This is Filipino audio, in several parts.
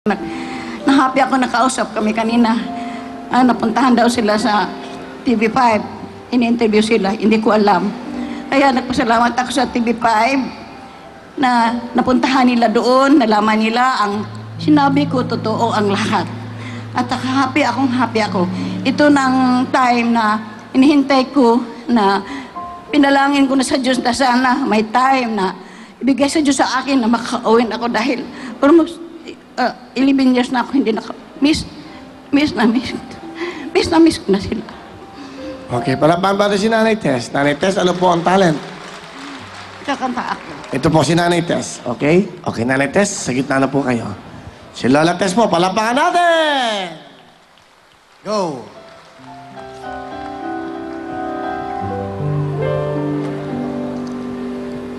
Na-happy ako nakausap kami kanina. Napuntahan daw sila sa TV5. Ini-interview sila, hindi ko alam. Kaya nagpasalamat ako sa TV5 na napuntahan nila doon, nalaman nila ang sinabi ko, totoo ang lahat. At happy ako. Ito ng time na inihintay ko na pinalangin ko na sa Diyos na sana may time na ibigay sa Diyos sa akin na makaka-uwin ako dahil almost 11 years na ako hindi miss ko na sila. Okay, palaban ba si Nanay Tess? Nanay Tess, ano po ang talent? Kakanta ako. Ito po si Nanay Tess, okay? Okay, Nanay Tess, sa gitna na po kayo. Si Lola Tess po, palapakan natin! Go!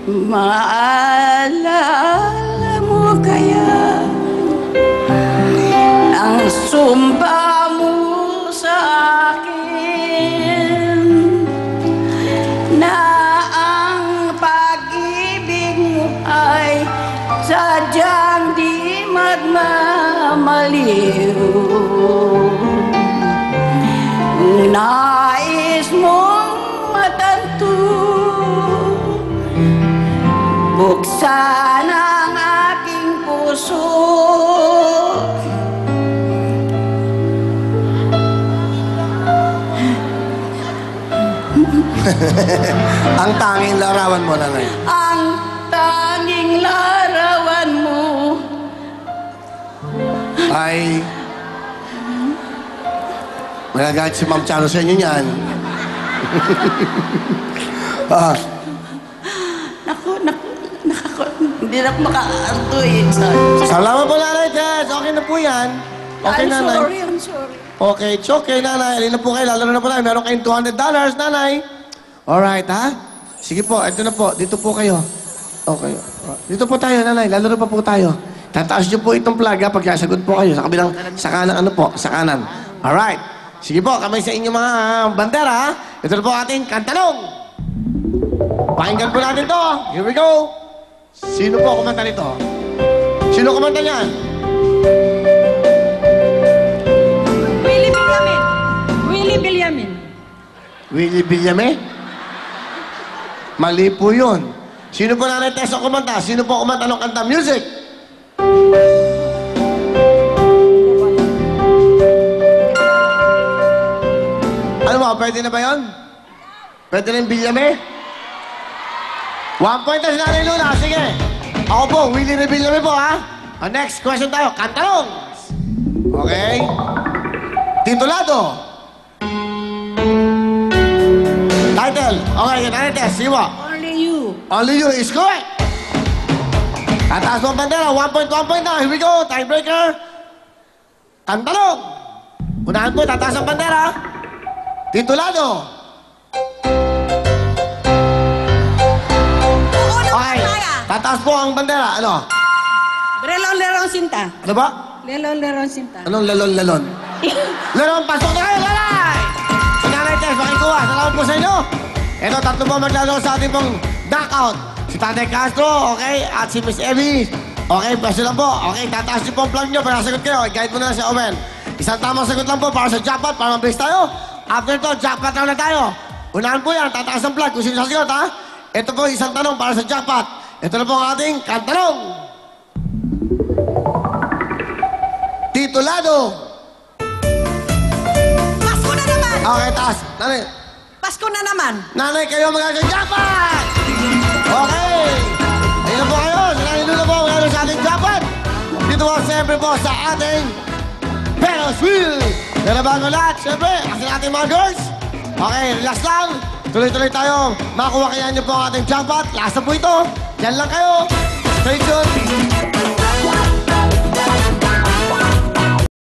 Maalala mo kaya ang sumpa mo sa akin na ang pag-ibig mo ay sadyang di magmamaliw. Nais mong matanto, buksan ang aking puso. Ang tanging larawan mo, Nanay. Ang tanging larawan mo Ay... Magagalit si Ma'am Chano sa inyo niyan. Hindi na ako makaantoy. Salamat po, Nanay Tess. Okay na po yan. Okay, Nanay. I'm sorry. Okay, it's okay, Nanay. Alin na po kayo. Lalo na po tayo. Meron kayong $200, Nanay. Alright, ha? Sige po, ito na po. Dito po kayo. Okay. Dito po tayo, Nanay. Lalo na pa po tayo. Tataas niyo po itong plug, ha? Pagkasagot po kayo. Sa kabilang, sa kanan, ano po? Sa kanan. Alright. Sige po, kamay sa inyong mga bandera, ha? Ito na po ating kantanong. Pakinggan po natin to. Here we go. Sino po kumanta nito? Sino kumanta niyan? Willie Villamin. Willie Villamin. Willie Villame? Mali po yun. Sino po Nanay Tess ang kumanta? Sino po kumanta ng kanta? Music! Ano mo, pwede na ba yun? Pwede rin Villame? 1 point na si Nanay Luna. Sige. Ako po, Willie Villame po, ha? Next question tayo. Kantanong! Okay. Titulado. Title. Okay, Nanay Tess, sige po. Only you. Only you is correct. Tataas mo ang bandera. 1 point na. Here we go. Tiebreaker. Kantanong. Unahan po, tataas ang bandera. Titulado. Okay. Tataas po ang bandera. Ano? Lelon Sinta. Ano ba? Lelon Sinta. Anong lalon? Lalon, pasok na kayo, lalay! Si Nanay Tess, makikuha. Salamat po sa inyo. Ito, tatlo po maglalaro sa ating pong knockout. Si Tatay Castro, okay? At si Miss Evie. Okay, pwesto lang po. Okay, tataas niyo po ang plug niyo para sagot kayo. I-guide mo na si Owen. Isang tamang sagot lang po para sa jackpot, para mabilis tayo. After to, jackpot na tayo. Unahan po yan, tataas ang plug. Kung sino sasagot, ha? Ito po isang tanong para sa jackpot. Ito na po ang ating kantanong. Titulado. Pasko na naman! Okay, taas. Nanay. Pasko na naman! Nanay, kayo magagawa jackpot! Okay! Ayun na po kayo. Nanay Luna po magagawa sa ating jackpot. Dito po, siyempre po sa ating Ferris Wheel. Pero bago lahat, siyempre, kasi natin mga girls. Okay, relax lang. Tuloy-tuloy tayo. Makakuha kaya niyo po ang ating jackpot. Last na po ito. Diyan lang kayo. Stay tuned.